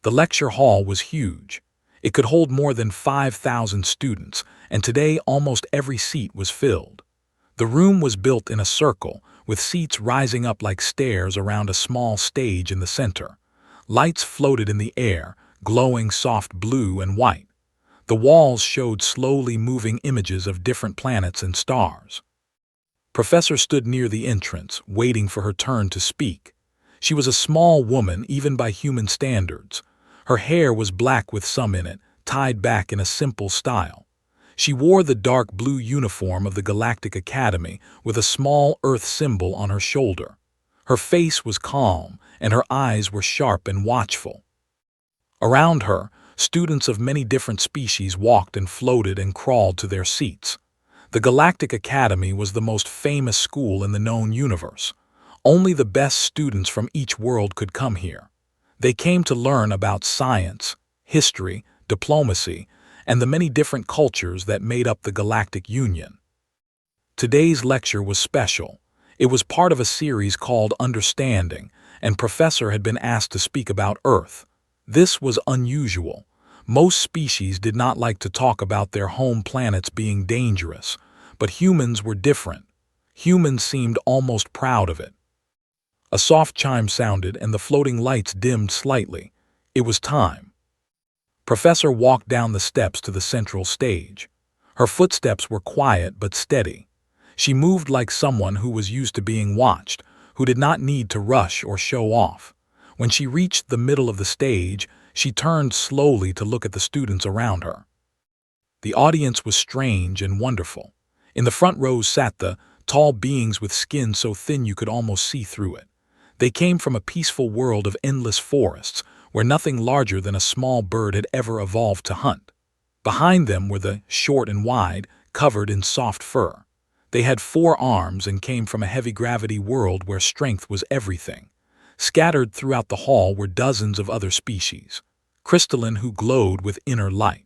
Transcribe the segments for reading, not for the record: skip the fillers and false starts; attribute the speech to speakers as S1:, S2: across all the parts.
S1: The lecture hall was huge. It could hold more than 5,000 students, and today almost every seat was filled. The room was built in a circle, with seats rising up like stairs around a small stage in the center. Lights floated in the air, glowing soft blue and white. The walls showed slowly moving images of different planets and stars. Professor stood near the entrance, waiting for her turn to speak. She was a small woman, even by human standards. Her hair was black with some in it, tied back in a simple style. She wore the dark blue uniform of the Galactic Academy with a small Earth symbol on her shoulder. Her face was calm, and her eyes were sharp and watchful. Around her, students of many different species walked and floated and crawled to their seats. The Galactic Academy was the most famous school in the known universe. Only the best students from each world could come here. They came to learn about science, history, diplomacy, and the many different cultures that made up the Galactic Union. Today's lecture was special. It was part of a series called Understanding, and Professor had been asked to speak about Earth. This was unusual. Most species did not like to talk about their home planets being dangerous, but humans were different. Humans seemed almost proud of it. A soft chime sounded and the floating lights dimmed slightly. It was time. Professor walked down the steps to the central stage. Her footsteps were quiet but steady. She moved like someone who was used to being watched, who did not need to rush or show off. When she reached the middle of the stage, she turned slowly to look at the students around her. The audience was strange and wonderful. In the front rows sat the tall beings with skin so thin you could almost see through it. They came from a peaceful world of endless forests, where nothing larger than a small bird had ever evolved to hunt. Behind them were the short and wide, covered in soft fur. They had 4 arms and came from a heavy-gravity world where strength was everything. Scattered throughout the hall were dozens of other species. Crystalline, who glowed with inner light.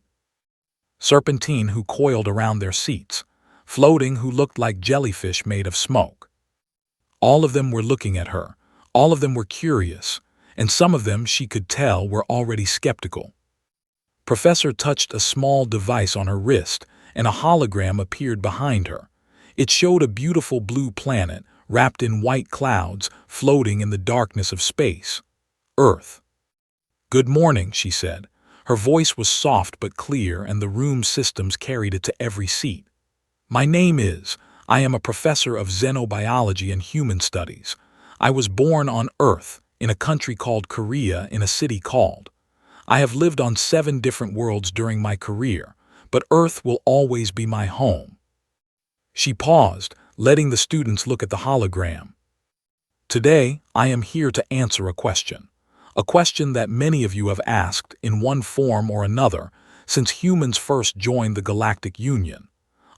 S1: Serpentine, who coiled around their seats. Floating, who looked like jellyfish made of smoke. All of them were looking at her. All of them were curious, and some of them, she could tell, were already skeptical. Professor touched a small device on her wrist, and a hologram appeared behind her. It showed a beautiful blue planet, wrapped in white clouds, floating in the darkness of space. Earth. "Good morning," she said. Her voice was soft but clear, and the room's systems carried it to every seat. I am a professor of xenobiology and human studies. I was born on Earth, in a country called Korea, in a city called. I have lived on 7 different worlds during my career, but Earth will always be my home." She paused, letting the students look at the hologram. "Today, I am here to answer a question that many of you have asked in one form or another since humans first joined the Galactic Union.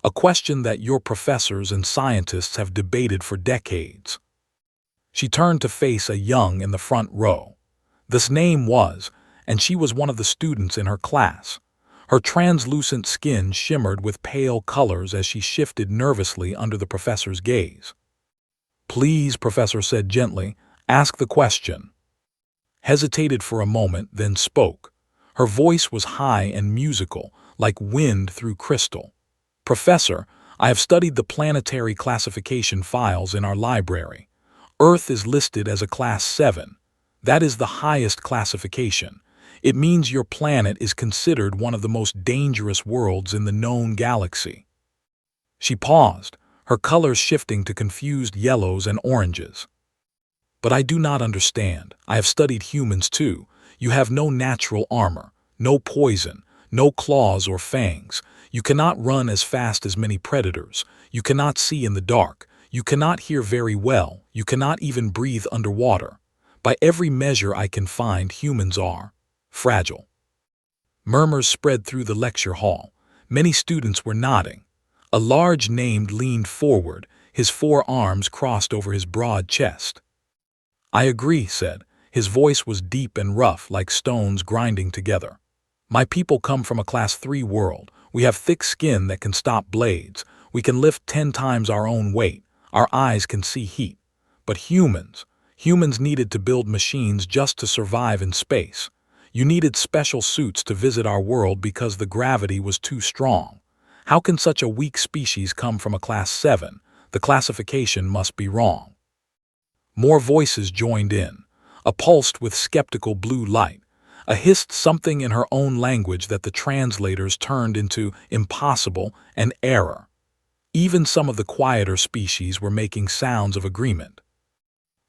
S1: A question that your professors and scientists have debated for decades." She turned to face a young in the front row. This name was, and she was one of the students in her class. Her translucent skin shimmered with pale colors as she shifted nervously under the professor's gaze. "Please," Professor said gently, "ask the question." Hesitated for a moment, then spoke. Her voice was high and musical, like wind through crystal. "Professor, I have studied the planetary classification files in our library. Earth is listed as a Class 7. That is the highest classification. It means your planet is considered one of the most dangerous worlds in the known galaxy." She paused, her colors shifting to confused yellows and oranges. "But I do not understand. I have studied humans too. You have no natural armor, no poison, no claws or fangs. You cannot run as fast as many predators. You cannot see in the dark. You cannot hear very well. You cannot even breathe underwater. By every measure I can find, humans are fragile." Murmurs spread through the lecture hall. Many students were nodding. A large named leaned forward, his 4 arms crossed over his broad chest. "I agree," said. His voice was deep and rough, like stones grinding together. "My people come from a Class 3 world. We have thick skin that can stop blades. We can lift 10 times our own weight. Our eyes can see heat. But humans needed to build machines just to survive in space. You needed special suits to visit our world because the gravity was too strong. How can such a weak species come from a Class 7? The classification must be wrong." More voices joined in, a pulsed with skeptical blue light, a hissed something in her own language that the translators turned into impossible and error. Even some of the quieter species were making sounds of agreement.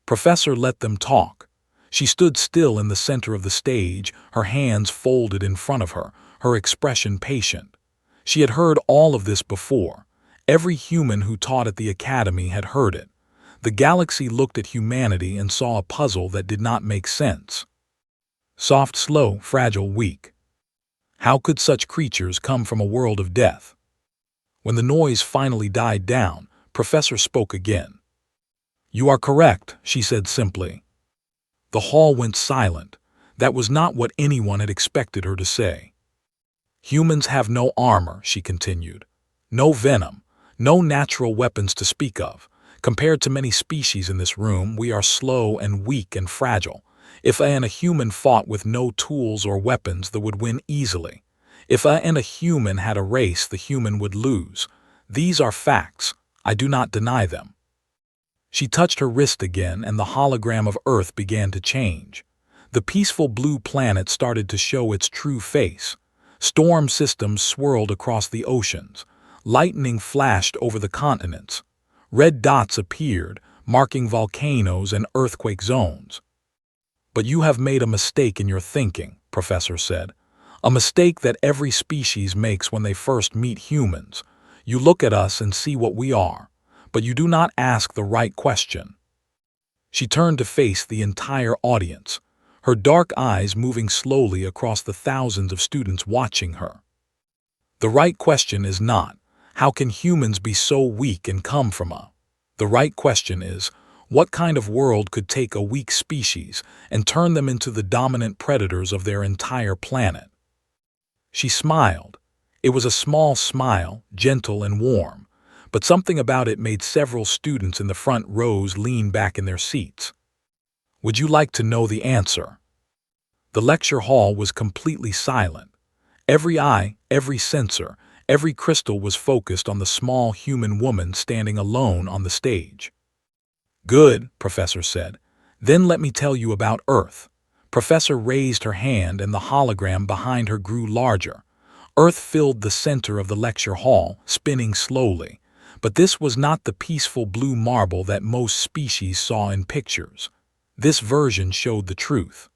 S1: Professor let them talk. She stood still in the center of the stage, her hands folded in front of her, her expression patient. She had heard all of this before. Every human who taught at the academy had heard it. The galaxy looked at humanity and saw a puzzle that did not make sense. Soft, slow, fragile, weak. How could such creatures come from a world of death? When the noise finally died down, Professor spoke again. "You are correct," she said simply. The hall went silent. That was not what anyone had expected her to say. "Humans have no armor," she continued. "No venom, no natural weapons to speak of. Compared to many species in this room, we are slow and weak and fragile. If a human fought with no tools or weapons, they would win easily. If a human had a race, the human would lose. These are facts. I do not deny them." She touched her wrist again, and the hologram of Earth began to change. The peaceful blue planet started to show its true face. Storm systems swirled across the oceans. Lightning flashed over the continents. Red dots appeared, marking volcanoes and earthquake zones. "But you have made a mistake in your thinking," Professor said. "A mistake that every species makes when they first meet humans. You look at us and see what we are, but you do not ask the right question." She turned to face the entire audience, her dark eyes moving slowly across the thousands of students watching her. "The right question is not, how can humans be so weak and come from a? The right question is, what kind of world could take a weak species and turn them into the dominant predators of their entire planet?" She smiled. It was a small smile, gentle and warm, but something about it made several students in the front rows lean back in their seats. "Would you like to know the answer?" The lecture hall was completely silent. Every eye, every sensor, every crystal was focused on the small human woman standing alone on the stage. "Good," Professor said. "Then let me tell you about Earth." Professor raised her hand and the hologram behind her grew larger. Earth filled the center of the lecture hall, spinning slowly. But this was not the peaceful blue marble that most species saw in pictures. This version showed the truth.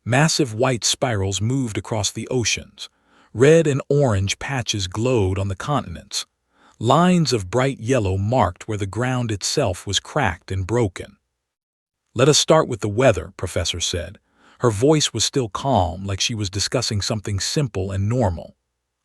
S1: Massive white spirals moved across the oceans. Red and orange patches glowed on the continents. Lines of bright yellow marked where the ground itself was cracked and broken. "Let us start with the weather," Professor said. Her voice was still calm, like she was discussing something simple and normal.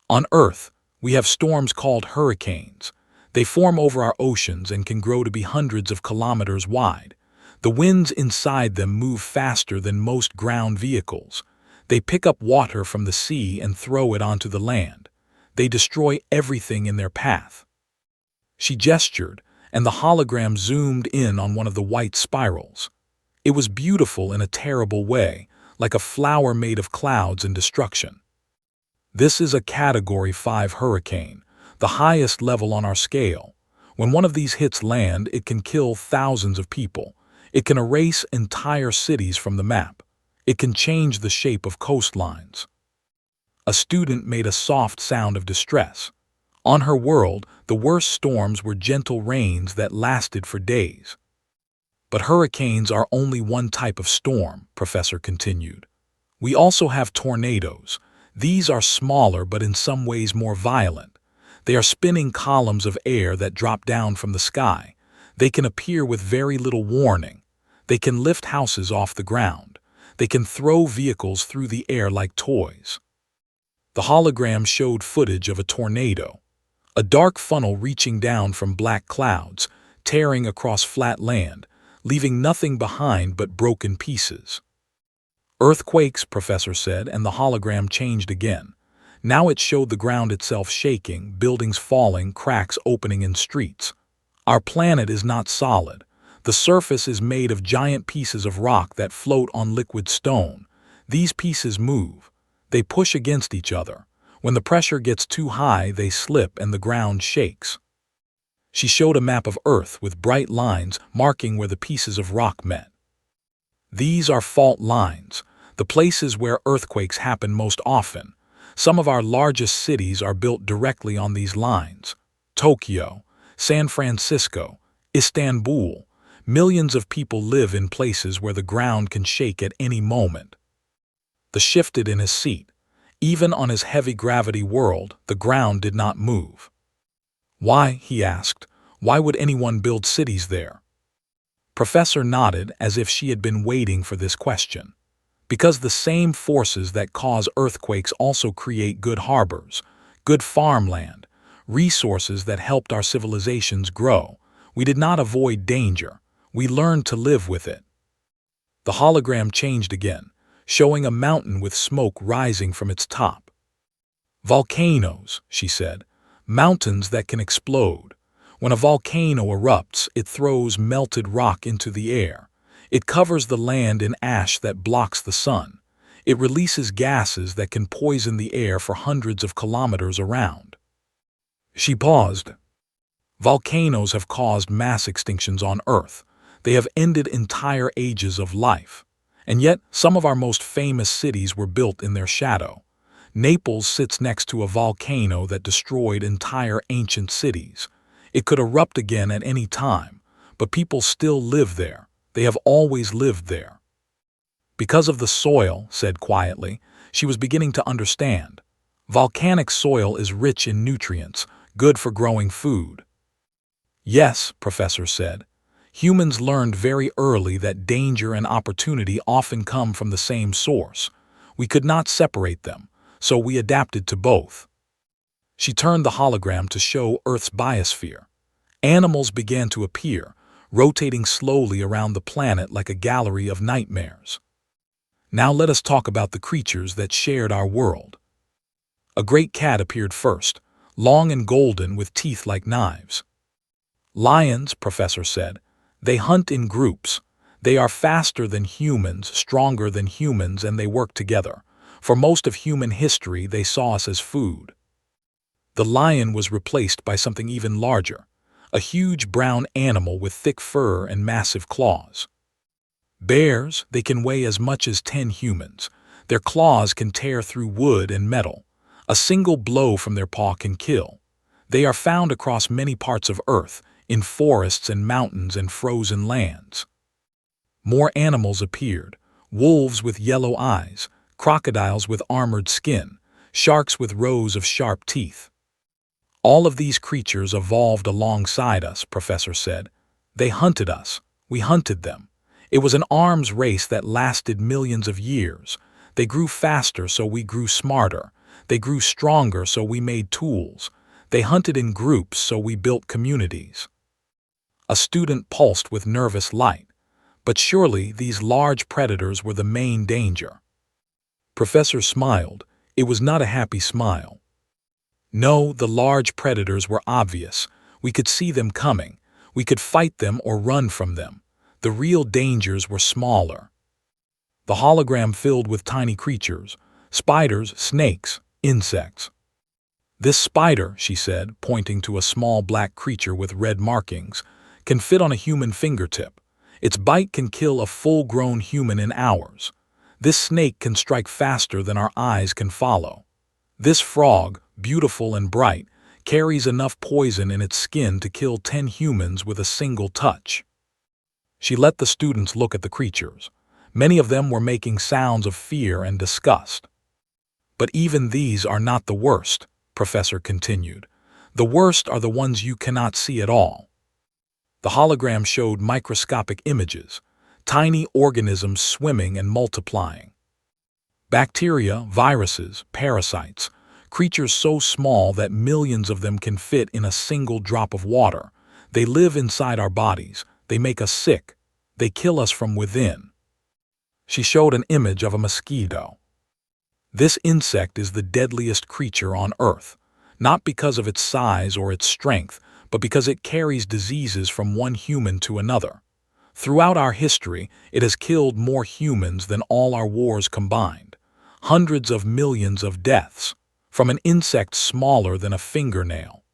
S1: "On Earth, we have storms called hurricanes. They form over our oceans and can grow to be hundreds of kilometers wide. The winds inside them move faster than most ground vehicles. They pick up water from the sea and throw it onto the land. They destroy everything in their path." She gestured, and the hologram zoomed in on one of the white spirals. It was beautiful in a terrible way, like a flower made of clouds and destruction. "This is a Category 5 hurricane, the highest level on our scale. When one of these hits land, it can kill thousands of people. It can erase entire cities from the map. It can change the shape of coastlines." A student made a soft sound of distress. On her world, the worst storms were gentle rains that lasted for days. "But hurricanes are only one type of storm," Professor continued. "We also have tornadoes. These are smaller but in some ways more violent. They are spinning columns of air that drop down from the sky. They can appear with very little warning. They can lift houses off the ground. They can throw vehicles through the air like toys." The hologram showed footage of a tornado, a dark funnel reaching down from black clouds, tearing across flat land, leaving nothing behind but broken pieces. "Earthquakes," Professor said, and the hologram changed again. Now it showed the ground itself shaking, buildings falling, cracks opening in streets. "Our planet is not solid. The surface is made of giant pieces of rock that float on liquid stone. These pieces move. They push against each other. When the pressure gets too high, they slip and the ground shakes. She showed a map of Earth with bright lines marking where the pieces of rock met. These are fault lines, the places where earthquakes happen most often. Some of our largest cities are built directly on these lines. Tokyo, San Francisco, Istanbul. Millions of people live in places where the ground can shake at any moment. The shifted in his seat. Even on his heavy gravity world, the ground did not move. Why, he asked, why would anyone build cities there? Professor nodded as if she had been waiting for this question. Because the same forces that cause earthquakes also create good harbors, good farmland, resources that helped our civilizations grow. We did not avoid danger. We learned to live with it. The hologram changed again, showing a mountain with smoke rising from its top. Volcanoes, she said, mountains that can explode. When a volcano erupts, it throws melted rock into the air. It covers the land in ash that blocks the sun. It releases gases that can poison the air for hundreds of kilometers around. She paused. Volcanoes have caused mass extinctions on Earth. They have ended entire ages of life. And yet, some of our most famous cities were built in their shadow. Naples sits next to a volcano that destroyed entire ancient cities. It could erupt again at any time, but people still live there. They have always lived there. Because of the soil, said quietly, she was beginning to understand. Volcanic soil is rich in nutrients, good for growing food. Yes, Professor said. Humans learned very early that danger and opportunity often come from the same source. We could not separate them, so we adapted to both. She turned the hologram to show Earth's biosphere. Animals began to appear, rotating slowly around the planet like a gallery of nightmares. Now let us talk about the creatures that shared our world. A great cat appeared first, long and golden with teeth like knives. Lions, Professor said, they hunt in groups. They are faster than humans, stronger than humans, and they work together. For most of human history, they saw us as food. The lion was replaced by something even larger, a huge brown animal with thick fur and massive claws. Bears, they can weigh as much as 10 humans. Their claws can tear through wood and metal. A single blow from their paw can kill. They are found across many parts of Earth, in forests and mountains and frozen lands. More animals appeared, wolves with yellow eyes, crocodiles with armored skin, sharks with rows of sharp teeth. All of these creatures evolved alongside us, Professor said. They hunted us. We hunted them. It was an arms race that lasted millions of years. They grew faster, so we grew smarter. They grew stronger, so we made tools. They hunted in groups, so we built communities. A student pulsed with nervous light. But surely these large predators were the main danger. Professor smiled. It was not a happy smile. No, the large predators were obvious. We could see them coming. We could fight them or run from them. The real dangers were smaller. The hologram filled with tiny creatures, spiders, snakes, insects. This spider, she said, pointing to a small black creature with red markings, can fit on a human fingertip. Its bite can kill a full-grown human in hours. This snake can strike faster than our eyes can follow. This frog, beautiful and bright, carries enough poison in its skin to kill 10 humans with a single touch. She let the students look at the creatures. Many of them were making sounds of fear and disgust. But even these are not the worst, Professor continued. The worst are the ones you cannot see at all. The hologram showed microscopic images, tiny organisms swimming and multiplying. Bacteria, viruses, parasites, creatures so small that millions of them can fit in a single drop of water. They live inside our bodies. They make us sick. They kill us from within. She showed an image of a mosquito. This insect is the deadliest creature on Earth, not because of its size or its strength, but because it carries diseases from one human to another. Throughout our history, it has killed more humans than all our wars combined. Hundreds of millions of deaths, from an insect smaller than a fingernail.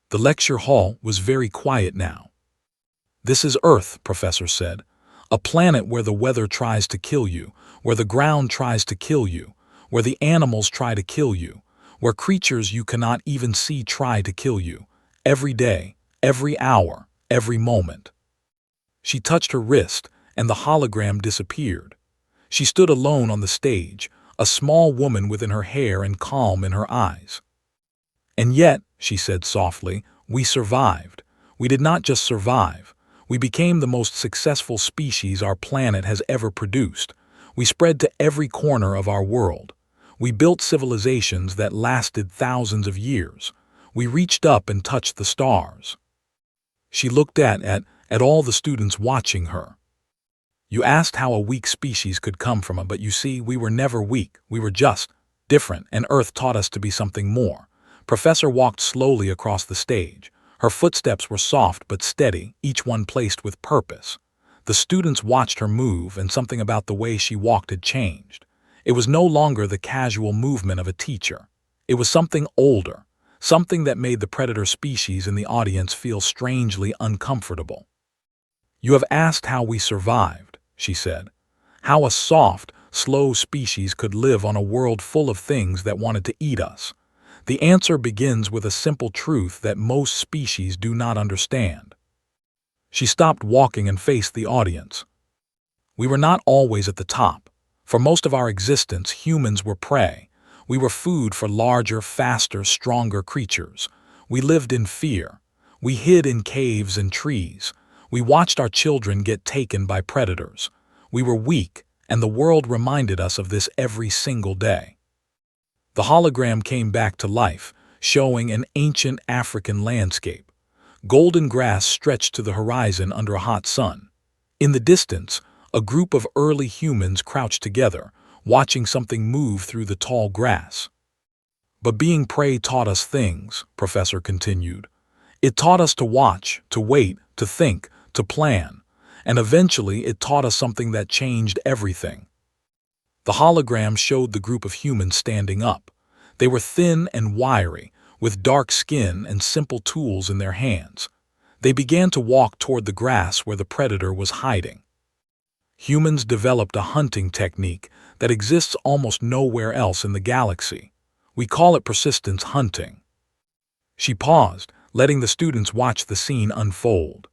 S1: The lecture hall was very quiet now. "This is Earth," Professor said. "A planet where the weather tries to kill you, where the ground tries to kill you, where the animals try to kill you, where creatures you cannot even see try to kill you. Every day, every hour, every moment." She touched her wrist, and the hologram disappeared. She stood alone on the stage, a small woman within her hair and calm in her eyes. "And yet," she said softly, "we survived. We did not just survive. We became the most successful species our planet has ever produced. We spread to every corner of our world. We built civilizations that lasted thousands of years. We reached up and touched the stars." She looked at all the students watching her. "You asked how a weak species could come from it, but you see, we were never weak. We were just different, and Earth taught us to be something more." Professor walked slowly across the stage. Her footsteps were soft but steady, each one placed with purpose. The students watched her move, and something about the way she walked had changed. It was no longer the casual movement of a teacher. It was something older, something that made the predator species in the audience feel strangely uncomfortable. "You have asked how we survived," she said. "How a soft, slow species could live on a world full of things that wanted to eat us. The answer begins with a simple truth that most species do not understand." She stopped walking and faced the audience. "We were not always at the top. For most of our existence, humans were prey. We were food for larger, faster, stronger creatures. We lived in fear. We hid in caves and trees. We watched our children get taken by predators. We were weak, and the world reminded us of this every single day." The hologram came back to life, showing an ancient African landscape. Golden grass stretched to the horizon under a hot sun. In the distance, a group of early humans crouched together, watching something move through the tall grass. "But being prey taught us things," Professor continued. "It taught us to watch, to wait, to think, to plan. And eventually it taught us something that changed everything." The hologram showed the group of humans standing up. They were thin and wiry, with dark skin and simple tools in their hands. They began to walk toward the grass where the predator was hiding. Humans developed a hunting technique that exists almost nowhere else in the galaxy. We call it persistence hunting. She paused, letting the students watch the scene unfold.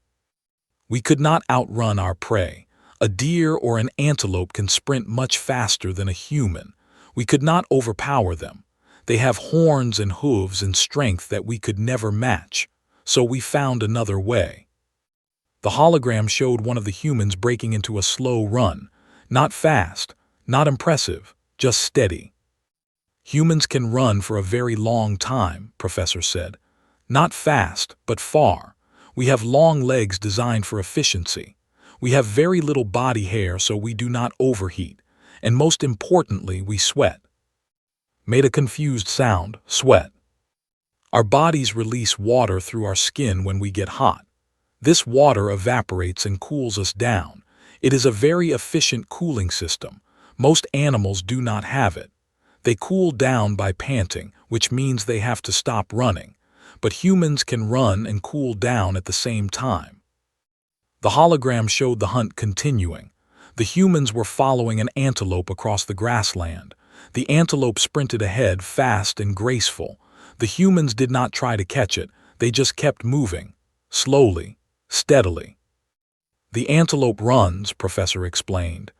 S1: "We could not outrun our prey. A deer or an antelope can sprint much faster than a human. We could not overpower them. They have horns and hooves and strength that we could never match. So we found another way." The hologram showed one of the humans breaking into a slow run. Not fast, not impressive, just steady. "Humans can run for a very long time," Professor said. "Not fast, but far. We have long legs designed for efficiency. We have very little body hair so we do not overheat. And most importantly, we sweat." Made a confused sound, sweat. "Our bodies release water through our skin when we get hot. This water evaporates and cools us down. It is a very efficient cooling system. Most animals do not have it. They cool down by panting, which means they have to stop running. But humans can run and cool down at the same time." The hologram showed the hunt continuing. The humans were following an antelope across the grassland. The antelope sprinted ahead, fast and graceful. The humans did not try to catch it. They just kept moving, slowly, steadily. "The antelope runs," Professor explained.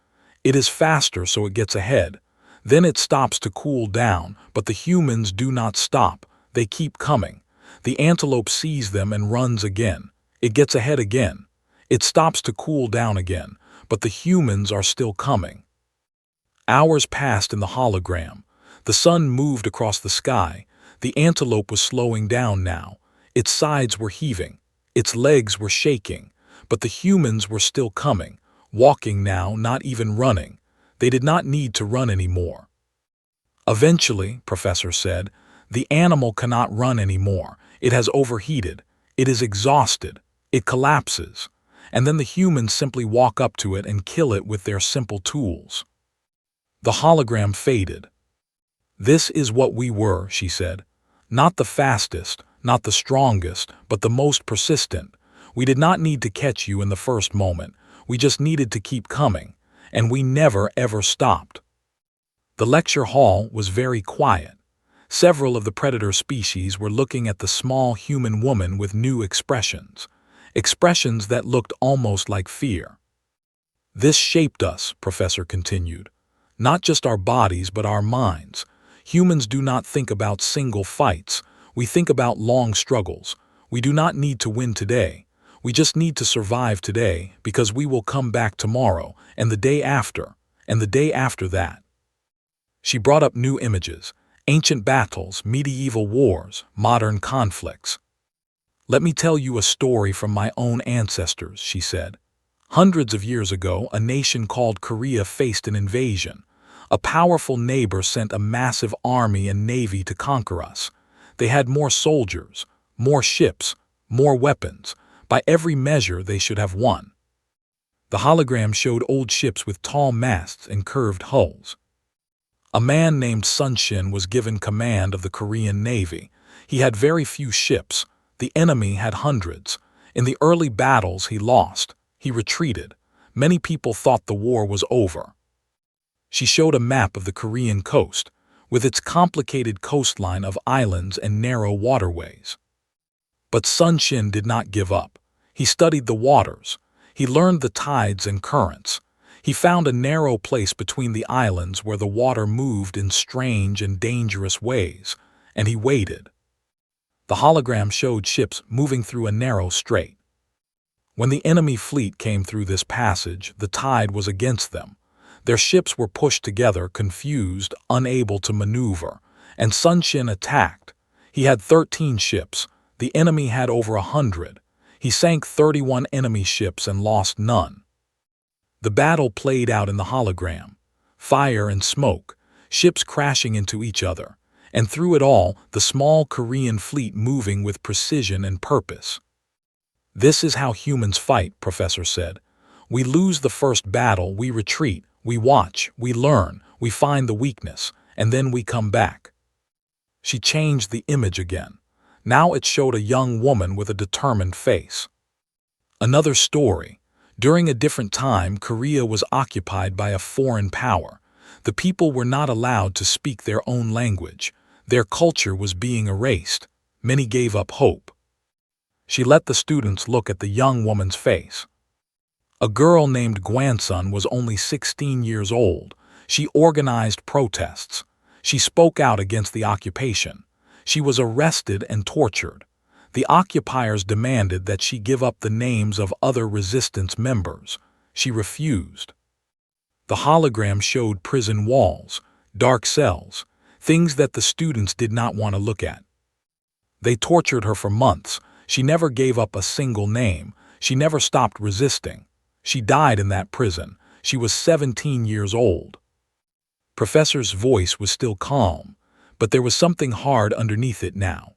S1: "It is faster so it gets ahead. Then it stops to cool down, but the humans do not stop. They keep coming. The antelope sees them and runs again. It gets ahead again. It stops to cool down again, but the humans are still coming." Hours passed in the hologram. The sun moved across the sky. The antelope was slowing down now. Its sides were heaving. Its legs were shaking. But the humans were still coming, walking now, not even running. They did not need to run anymore. "Eventually," Professor said, "the animal cannot run anymore. It has overheated. It is exhausted. It collapses. and then the humans simply walk up to it and kill it with their simple tools. The hologram faded. "This is what we were," she said. "Not the fastest, not the strongest, but the most persistent. We did not need to catch you in the first moment. We just needed to keep coming, and we never ever stopped." The lecture hall was very quiet. Several of the predator species were looking at the small human woman with new expressions that looked almost like fear. "This shaped us," Professor continued. "Not just our bodies, but our minds. Humans do not think about single fights. We think about long struggles. We do not need to win today. We just need to survive today, because we will come back tomorrow, and the day after, and the day after that." She brought up new images: ancient battles, medieval wars, modern conflicts. "Let me tell you a story from my own ancestors," she said. "Hundreds of years ago, a nation called Korea faced an invasion. A powerful neighbor sent a massive army and navy to conquer us. They had more soldiers, more ships, more weapons. By every measure, they should have won." The hologram showed old ships with tall masts and curved hulls. A man named Sunshin was given command of the Korean Navy. He had very few ships. The enemy had hundreds. In the early battles, he lost. He retreated. Many people thought the war was over. She showed a map of the Korean coast, with its complicated coastline of islands and narrow waterways. But Sunshin did not give up. He studied the waters. He learned the tides and currents. He found a narrow place between the islands where the water moved in strange and dangerous ways, and he waited. The hologram showed ships moving through a narrow strait. When the enemy fleet came through this passage, the tide was against them. Their ships were pushed together, confused, unable to maneuver, and Sunshin attacked. He had 13 ships. The enemy had over 100. He sank 31 enemy ships and lost none. The battle played out in the hologram. Fire and smoke, ships crashing into each other, and through it all, the small Korean fleet moving with precision and purpose. "This is how humans fight," Professor said. "We lose the first battle, we retreat, we watch, we learn, we find the weakness, and then we come back." She changed the image again. Now it showed a young woman with a determined face. Another story. During a different time, Korea was occupied by a foreign power. The people were not allowed to speak their own language. Their culture was being erased. Many gave up hope. She let the students look at the young woman's face. A girl named Gwansun was only 16 years old. She organized protests. She spoke out against the occupation. She was arrested and tortured. The occupiers demanded that she give up the names of other resistance members. She refused. The hologram showed prison walls, dark cells, things that the students did not want to look at. They tortured her for months. She never gave up a single name. She never stopped resisting. She died in that prison. She was 17 years old. Professor's voice was still calm, but there was something hard underneath it now.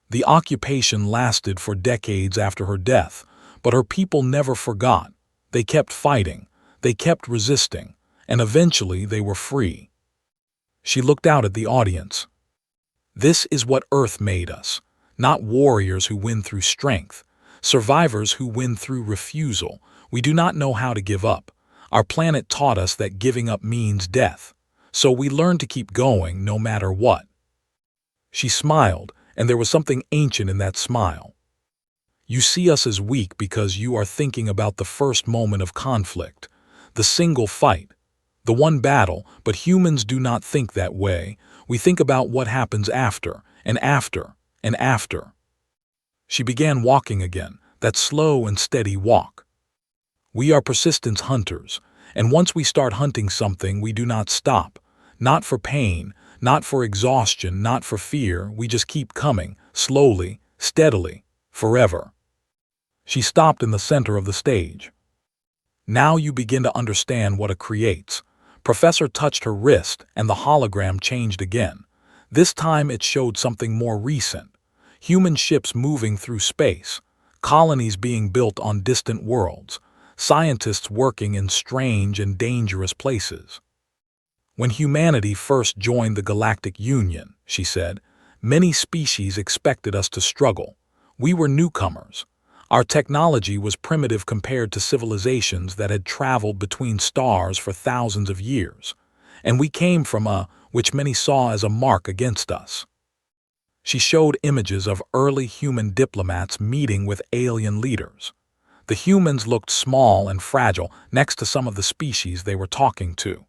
S1: The occupation lasted for decades after her death, but her people never forgot. They kept fighting, they kept resisting, and eventually they were free. She looked out at the audience. "This is what Earth made us, not warriors who win through strength, survivors who win through refusal. We do not know how to give up. Our planet taught us that giving up means death, so we learned to keep going no matter what." She smiled, and there was something ancient in that smile. "You see us as weak because you are thinking about the first moment of conflict, the single fight, the one battle, but humans do not think that way. We think about what happens after, and after, and after." She began walking again, that slow and steady walk. "We are persistence hunters, and once we start hunting something, we do not stop. Not for pain, not for exhaustion, not for fear. We just keep coming, slowly, steadily, forever." She stopped in the center of the stage. "Now you begin to understand what it creates." Professor touched her wrist, and the hologram changed again. This time it showed something more recent. Human ships moving through space. colonies being built on distant worlds, scientists working in strange and dangerous places. When humanity first joined the Galactic Union, she said, many species expected us to struggle. We were newcomers. Our technology was primitive compared to civilizations that had traveled between stars for thousands of years, and we came from which many saw as a mark against us. She showed images of early human diplomats meeting with alien leaders. The humans looked small and fragile next to some of the species they were talking to.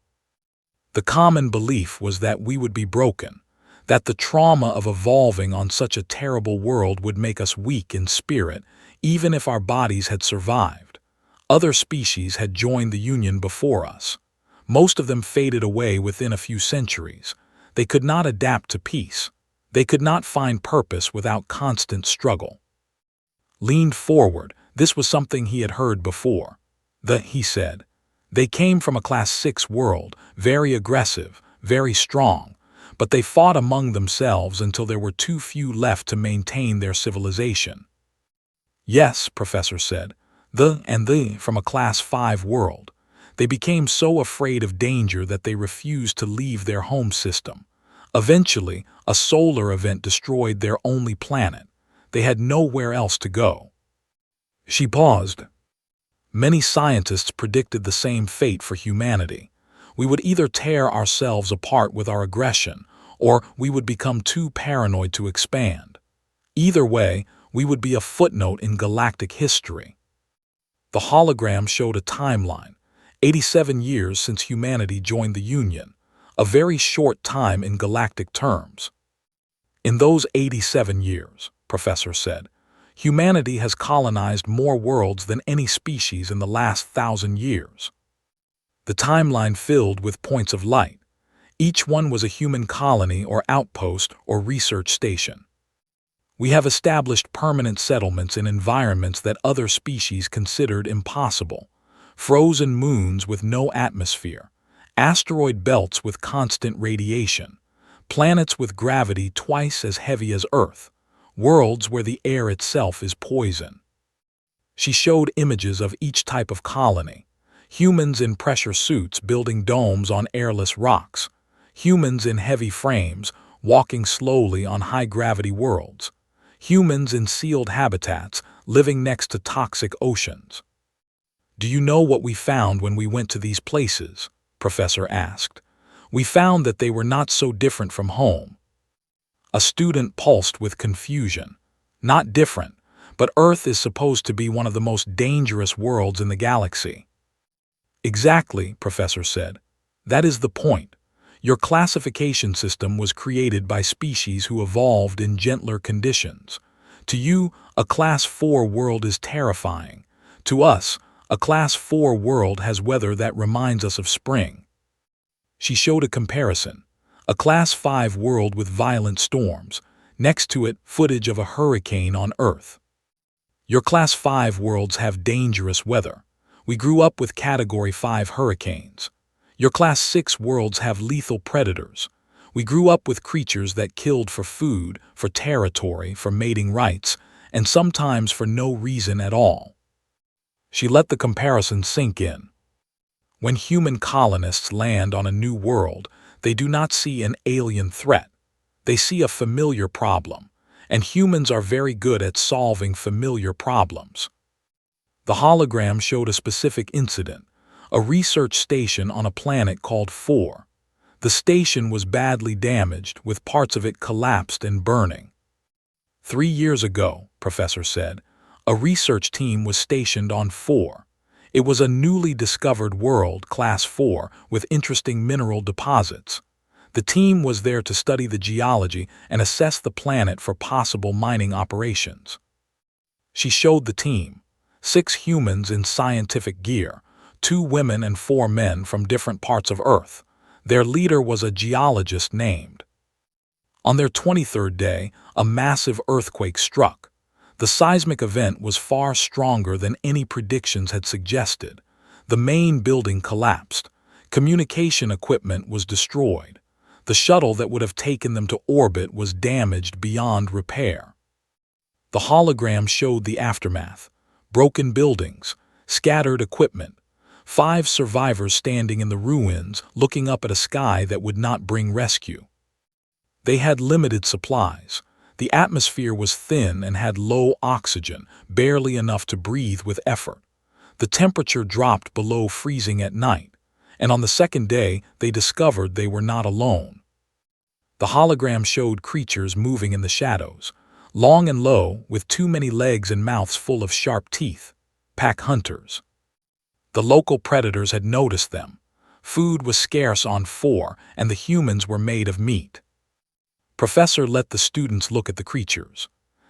S1: The common belief was that we would be broken, that the trauma of evolving on such a terrible world would make us weak in spirit, even if our bodies had survived. Other species had joined the Union before us. Most of them faded away within a few centuries. They could not adapt to peace. They could not find purpose without constant struggle. Leaned forward, this was something he had heard before. He said, they came from a Class 6 world, very aggressive, very strong, but they fought among themselves until there were too few left to maintain their civilization. Yes, Professor said, from a Class 5 world. They became so afraid of danger that they refused to leave their home system. Eventually, a solar event destroyed their only planet. They had nowhere else to go. She paused. Many scientists predicted the same fate for humanity. We would either tear ourselves apart with our aggression, or we would become too paranoid to expand. Either way, we would be a footnote in galactic history. The hologram showed a timeline, 87 years since humanity joined the Union, a very short time in galactic terms. In those 87 years, Professor said, humanity has colonized more worlds than any species in the last 1,000 years. The timeline filled with points of light. Each one was a human colony or outpost or research station. We have established permanent settlements in environments that other species considered impossible. Frozen moons with no atmosphere, asteroid belts with constant radiation, planets with gravity twice as heavy as Earth, worlds where the air itself is poison. She showed images of each type of colony. Humans in pressure suits building domes on airless rocks. Humans in heavy frames walking slowly on high-gravity worlds. Humans in sealed habitats living next to toxic oceans. Do you know what we found when we went to these places? Professor asked. We found that they were not so different from home. A student pulsed with confusion. Not different, but Earth is supposed to be one of the most dangerous worlds in the galaxy. Exactly, Professor said. That is the point. Your classification system was created by species who evolved in gentler conditions. To you, a Class 4 world is terrifying. To us, a Class 4 world has weather that reminds us of spring. She showed a comparison. A Class 5 world with violent storms. Next to it, footage of a hurricane on Earth. Your Class 5 worlds have dangerous weather. We grew up with Category 5 hurricanes. Your Class 6 worlds have lethal predators. We grew up with creatures that killed for food, for territory, for mating rights, and sometimes for no reason at all. She let the comparison sink in. When human colonists land on a new world, they do not see an alien threat. They see a familiar problem, and humans are very good at solving familiar problems. The hologram showed a specific incident, a research station on a planet called 4. The station was badly damaged, with parts of it collapsed and burning. 3 years ago, Professor said, a research team was stationed on 4. It was a newly discovered world, Class 4, with interesting mineral deposits. The team was there to study the geology and assess the planet for possible mining operations. She showed the team, 6 humans in scientific gear, 2 women and 4 men from different parts of Earth. Their leader was a geologist named. On their 23rd day, a massive earthquake struck. The seismic event was far stronger than any predictions had suggested. The main building collapsed. Communication equipment was destroyed. The shuttle that would have taken them to orbit was damaged beyond repair. The The hologram showed the aftermath: broken buildings, scattered equipment, 5 survivors standing in the ruins looking up at a sky that would not bring rescue. They had limited supplies. The atmosphere was thin and had low oxygen, barely enough to breathe with effort. The temperature dropped below freezing at night, and on the second day they discovered they were not alone. The hologram showed creatures moving in the shadows, long and low, with too many legs and mouths full of sharp teeth. Pack hunters. The local predators had noticed them. Food was scarce on 4, and the humans were made of meat. Professor let the students look at the creatures.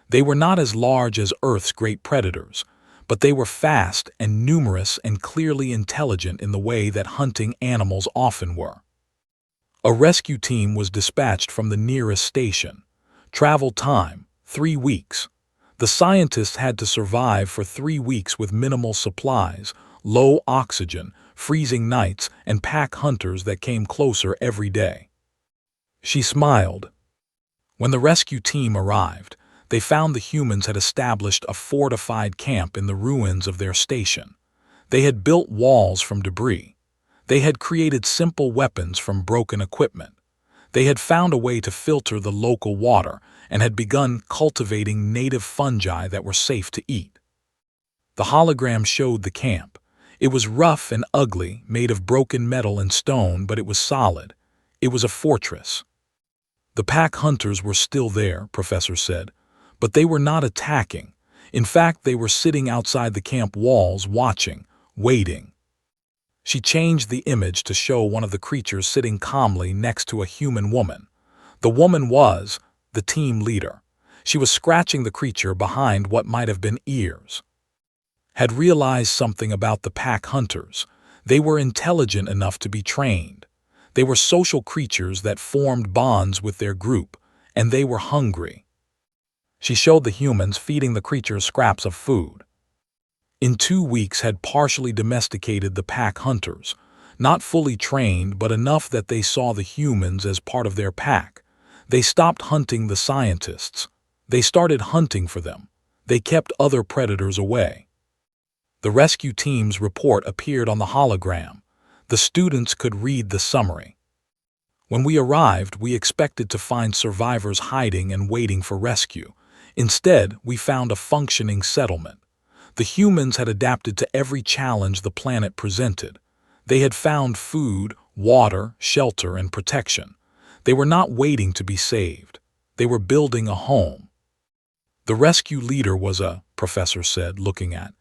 S1: They were not as large as Earth's great predators, but they were fast and numerous and clearly intelligent in the way that hunting animals often were. A rescue team was dispatched from the nearest station. Travel time: 3 weeks. The scientists had to survive for 3 weeks with minimal supplies, low oxygen, freezing nights, and pack hunters that came closer every day. She smiled. When the rescue team arrived, they found the humans had established a fortified camp in the ruins of their station. They had built walls from debris. They had created simple weapons from broken equipment. They had found a way to filter the local water and had begun cultivating native fungi that were safe to eat. The hologram showed the camp. It was rough and ugly, made of broken metal and stone, but it was solid. It was a fortress. The pack hunters were still there, Professor said, but they were not attacking. In fact, they were sitting outside the camp walls, watching, waiting. She changed the image to show one of the creatures sitting calmly next to a human woman. The woman was the team leader. She was scratching the creature behind what might have been ears. Had realized something about the pack hunters. They were intelligent enough to be trained. They were social creatures that formed bonds with their group, and they were hungry. She showed the humans feeding the creatures scraps of food. In 2 weeks had partially domesticated the pack hunters, not fully trained but enough that they saw the humans as part of their pack. They stopped hunting the scientists. They started hunting for them. They kept other predators away. The rescue team's report appeared on the hologram. The students could read the summary. When we arrived, we expected to find survivors hiding and waiting for rescue. Instead, we found a functioning settlement. The humans had adapted to every challenge the planet presented. They had found food, water, shelter, and protection. They were not waiting to be saved. They were building a home. The rescue leader was a, Professor said, looking at.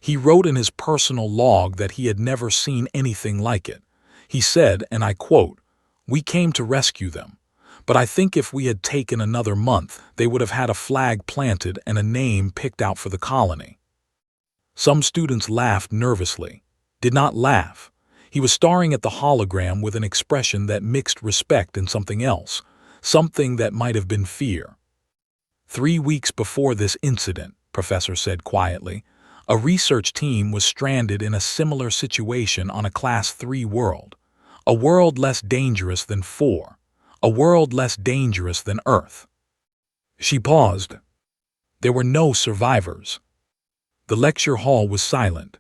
S1: He wrote in his personal log that he had never seen anything like it. He said, and I quote, "We came to rescue them, but I think if we had taken another month, they would have had a flag planted and a name picked out for the colony." Some students laughed nervously. Did not laugh. He was staring at the hologram with an expression that mixed respect and something else, something that might have been fear. 3 weeks before this incident, Professor said quietly, a research team was stranded in a similar situation on a Class 3 world, a world less dangerous than 4, a world less dangerous than Earth. She paused. There were no survivors. The lecture hall was silent.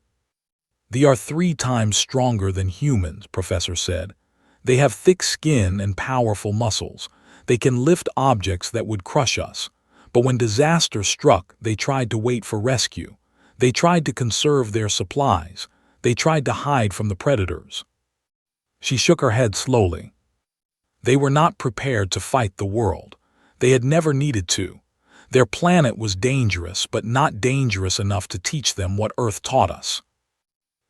S1: They are 3 times stronger than humans, Professor said. They have thick skin and powerful muscles. They can lift objects that would crush us. But when disaster struck, they tried to wait for rescue. They tried to conserve their supplies. They tried to hide from the predators. She shook her head slowly. They were not prepared to fight the world. They had never needed to. Their planet was dangerous, but not dangerous enough to teach them what Earth taught us.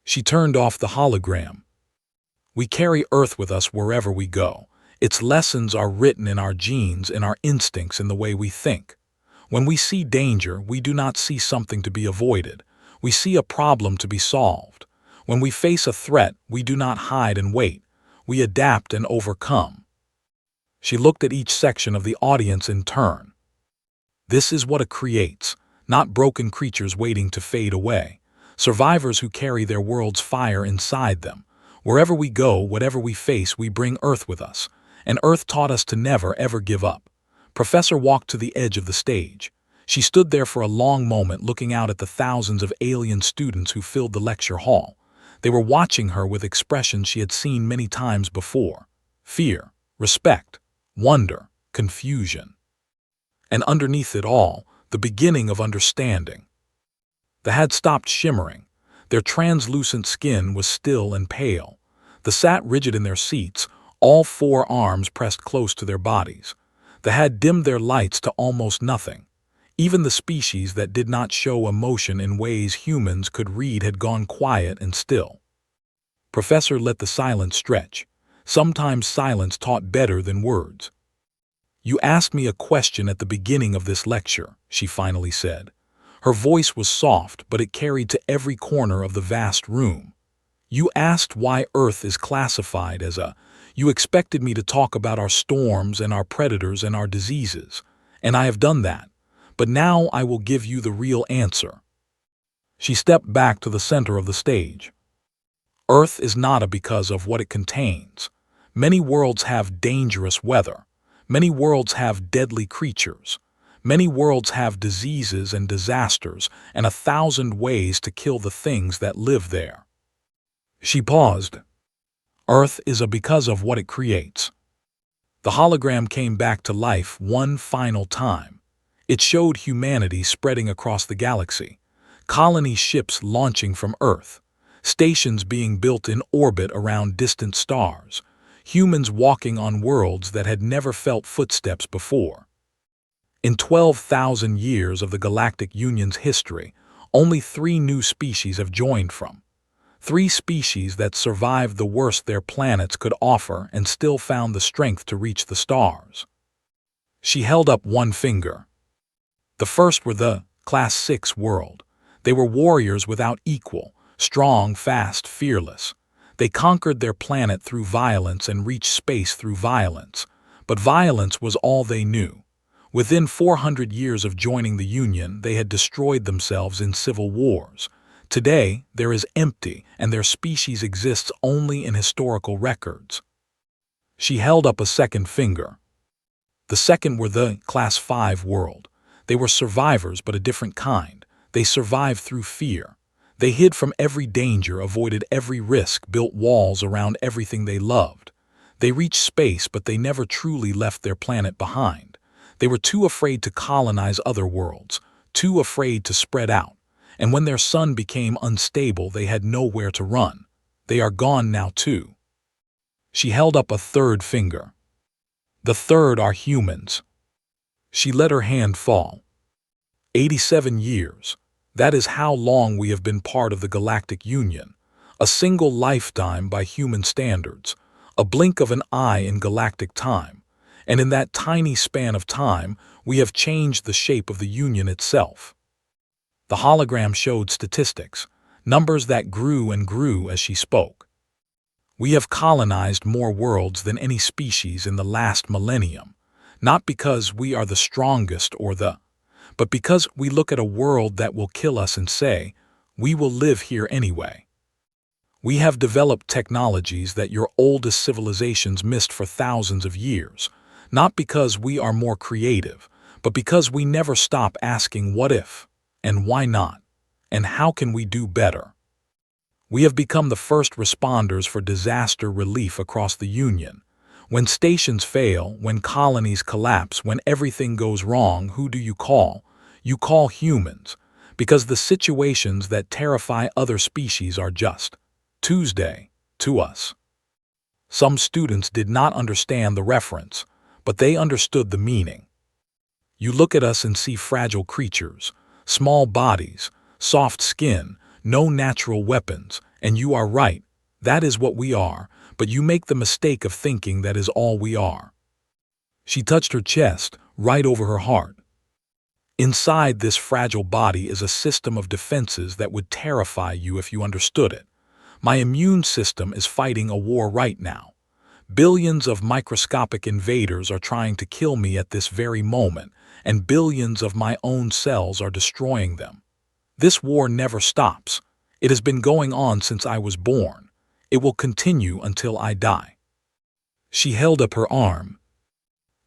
S1: She turned off the hologram. We carry Earth with us wherever we go. Its lessons are written in our genes, in our instincts, in the way we think. When we see danger, we do not see something to be avoided. We see a problem to be solved. When we face a threat, we do not hide and wait. We adapt and overcome. She looked at each section of the audience in turn. This is what it creates, not broken creatures waiting to fade away. Survivors who carry their world's fire inside them. Wherever we go, whatever we face, we bring Earth with us. And Earth taught us to never, ever give up. Professor walked to the edge of the stage. She stood there for a long moment looking out at the thousands of alien students who filled the lecture hall. They were watching her with expressions she had seen many times before: fear, respect, wonder, confusion. And underneath it all, the beginning of understanding. They had stopped shimmering. Their translucent skin was still and pale. They sat rigid in their seats, all four arms pressed close to their bodies. They had dimmed their lights to almost nothing. Even the species that did not show emotion in ways humans could read had gone quiet and still. Professor let the silence stretch. Sometimes silence taught better than words. "You asked me a question at the beginning of this lecture," she finally said. Her voice was soft, but it carried to every corner of the vast room. "You asked why Earth is classified as a... You expected me to talk about our storms and our predators and our diseases, and I have done that. But now I will give you the real answer." She stepped back to the center of the stage. Earth is not a because of what it contains. Many worlds have dangerous weather. Many worlds have deadly creatures. Many worlds have diseases and disasters and 1,000 ways to kill the things that live there. She paused. Earth is a because of what it creates. The hologram came back to life one final time. It showed humanity spreading across the galaxy, colony ships launching from Earth, stations being built in orbit around distant stars, humans walking on worlds that had never felt footsteps before. In 12,000 years of the Galactic Union's history, only 3 new species have joined from. 3 species that survived the worst their planets could offer and still found the strength to reach the stars. She held up one finger. The first were the Class 6 world. They were warriors without equal, strong, fast, fearless. They conquered their planet through violence and reached space through violence. But violence was all they knew. Within 400 years of joining the Union, they had destroyed themselves in civil wars. Today, there is empty, and their species exists only in historical records. She held up a second finger. The second were the Class 5 world. They were survivors, but a different kind. They survived through fear. They hid from every danger, avoided every risk, built walls around everything they loved. They reached space, but they never truly left their planet behind. They were too afraid to colonize other worlds, too afraid to spread out. And when their sun became unstable, they had nowhere to run. They are gone now too. She held up a third finger. The third are humans. She let her hand fall. 87 years. That is how long we have been part of the Galactic Union. A single lifetime by human standards. A blink of an eye in galactic time. And in that tiny span of time, we have changed the shape of the Union itself. The hologram showed statistics, numbers that grew and grew as she spoke. We have colonized more worlds than any species in the last millennium, not because we are the strongest but because we look at a world that will kill us and say, we will live here anyway. We have developed technologies that your oldest civilizations missed for thousands of years, not because we are more creative, but because we never stop asking what if, and why not, and how can we do better. We have become the first responders for disaster relief across the Union. When stations fail, when colonies collapse, when everything goes wrong, who do you call? You call humans, because the situations that terrify other species are just Tuesday to us. Some students did not understand the reference, but they understood the meaning. You look at us and see fragile creatures, small bodies, soft skin, no natural weapons, and you are right, that is what we are, but you make the mistake of thinking that is all we are. She touched her chest, right over her heart. Inside this fragile body is a system of defenses that would terrify you if you understood it. My immune system is fighting a war right now. Billions of microscopic invaders are trying to kill me at this very moment, and billions of my own cells are destroying them. This war never stops. It has been going on since I was born. It will continue until I die. She held up her arm.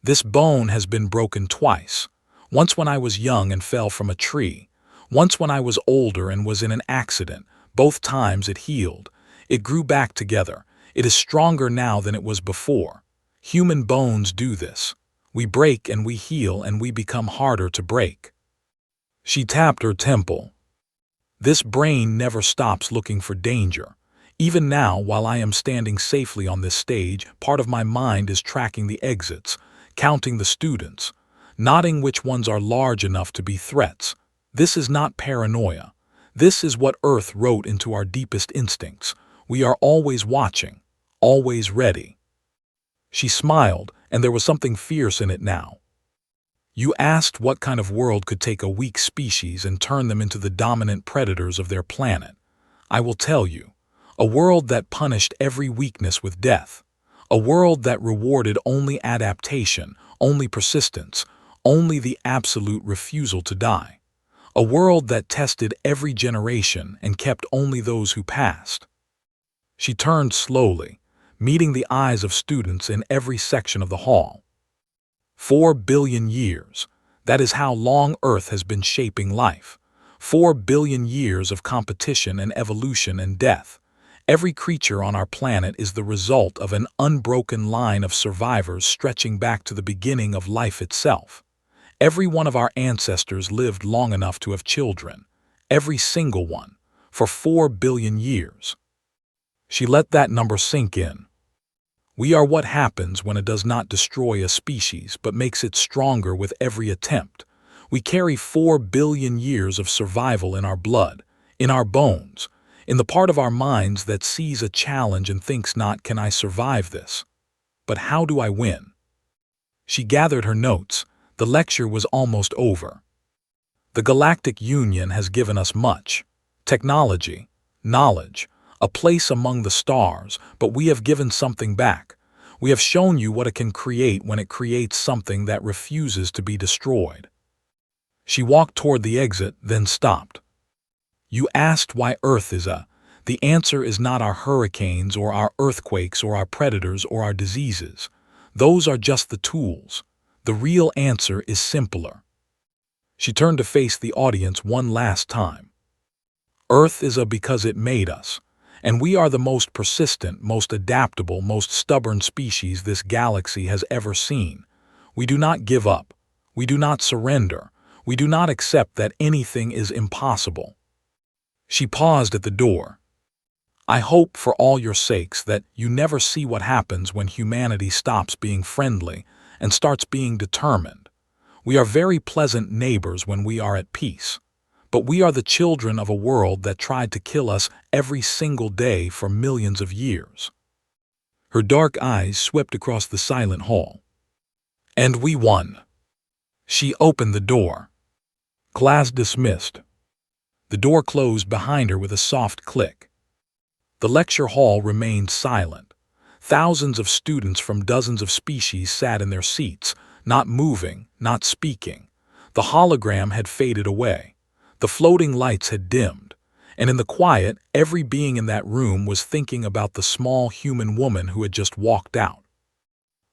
S1: This bone has been broken twice. Once when I was young and fell from a tree. Once when I was older and was in an accident. Both times it healed. It grew back together. It is stronger now than it was before. Human bones do this. We break and we heal and we become harder to break. She tapped her temple. This brain never stops looking for danger. Even now, while I am standing safely on this stage, part of my mind is tracking the exits, counting the students, noting which ones are large enough to be threats. This is not paranoia. This is what Earth wrote into our deepest instincts. We are always watching, always ready. She smiled, and there was something fierce in it now. You asked what kind of world could take a weak species and turn them into the dominant predators of their planet. I will tell you. A world that punished every weakness with death. A world that rewarded only adaptation, only persistence, only the absolute refusal to die. A world that tested every generation and kept only those who passed. She turned slowly, meeting the eyes of students in every section of the hall. 4 billion years. That is how long Earth has been shaping life. 4 billion years of competition and evolution and death. Every creature on our planet is the result of an unbroken line of survivors stretching back to the beginning of life itself. Every one of our ancestors lived long enough to have children. Every single one. For 4 billion years. She let that number sink in. We are what happens when it does not destroy a species but makes it stronger with every attempt. We carry 4 billion years of survival in our blood, in our bones, in the part of our minds that sees a challenge and thinks not, can I survive this? But how do I win? She gathered her notes. The lecture was almost over. The Galactic Union has given us much. Technology, knowledge, a place among the stars, but we have given something back. We have shown you what it can create when it creates something that refuses to be destroyed. She walked toward the exit, then stopped. You asked why Earth is the answer is not our hurricanes or our earthquakes or our predators or our diseases. Those are just the tools. The real answer is simpler. She turned to face the audience one last time. Earth is because it made us, and we are the most persistent, most adaptable, most stubborn species this galaxy has ever seen. We do not give up. We do not surrender. We do not accept that anything is impossible. She paused at the door. I hope for all your sakes that you never see what happens when humanity stops being friendly and starts being determined. We are very pleasant neighbors when we are at peace, but we are the children of a world that tried to kill us every single day for millions of years. Her dark eyes swept across the silent hall. And we won. She opened the door. Class dismissed. The door closed behind her with a soft click. The lecture hall remained silent. Thousands of students from dozens of species sat in their seats, not moving, not speaking. The hologram had faded away. The floating lights had dimmed. And in the quiet, every being in that room was thinking about the small human woman who had just walked out.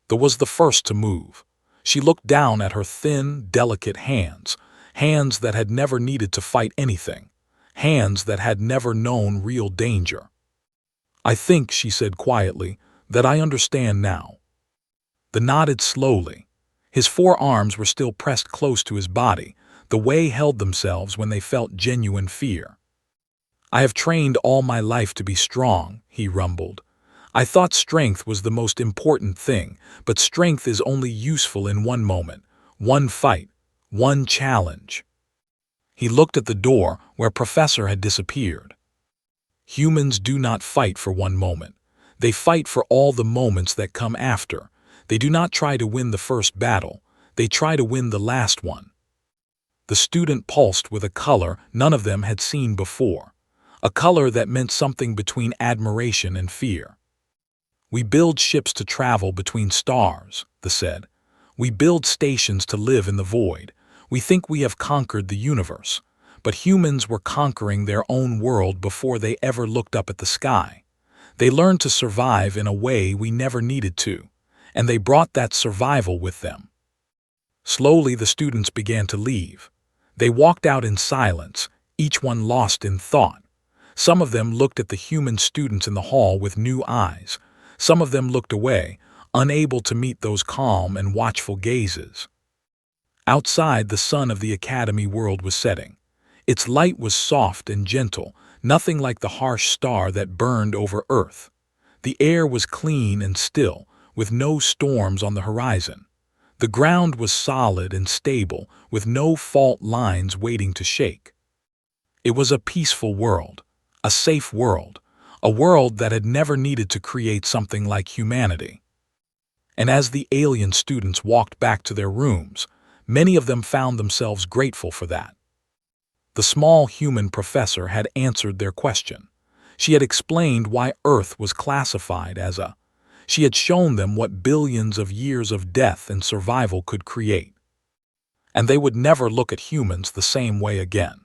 S1: That was the first to move. She looked down at her thin, delicate hands. Hands that had never needed to fight anything. Hands that had never known real danger. I think, she said quietly, that I understand now. The nodded slowly. His forearms were still pressed close to his body, the way held themselves when they felt genuine fear. I have trained all my life to be strong, he rumbled. I thought strength was the most important thing, but strength is only useful in one moment, one fight. One challenge. He looked at the door where Professor had disappeared. Humans do not fight for one moment. They fight for all the moments that come after. They do not try to win the first battle. They try to win the last one. The student pulsed with a color none of them had seen before. A color that meant something between admiration and fear. We build ships to travel between stars, they said. We build stations to live in the void. We think we have conquered the universe, but humans were conquering their own world before they ever looked up at the sky. They learned to survive in a way we never needed to, and they brought that survival with them. Slowly, the students began to leave. They walked out in silence, each one lost in thought. Some of them looked at the human students in the hall with new eyes. Some of them looked away, unable to meet those calm and watchful gazes. Outside, the sun of the academy world was setting. Its light was soft and gentle, nothing like the harsh star that burned over Earth. The air was clean and still, with no storms on the horizon. The ground was solid and stable, with no fault lines waiting to shake. It was a peaceful world, a safe world, a world that had never needed to create something like humanity. And as the alien students walked back to their rooms, many of them found themselves grateful for that. The small human professor had answered their question. She had explained why Earth was classified as a. She had shown them what billions of years of death and survival could create. And they would never look at humans the same way again.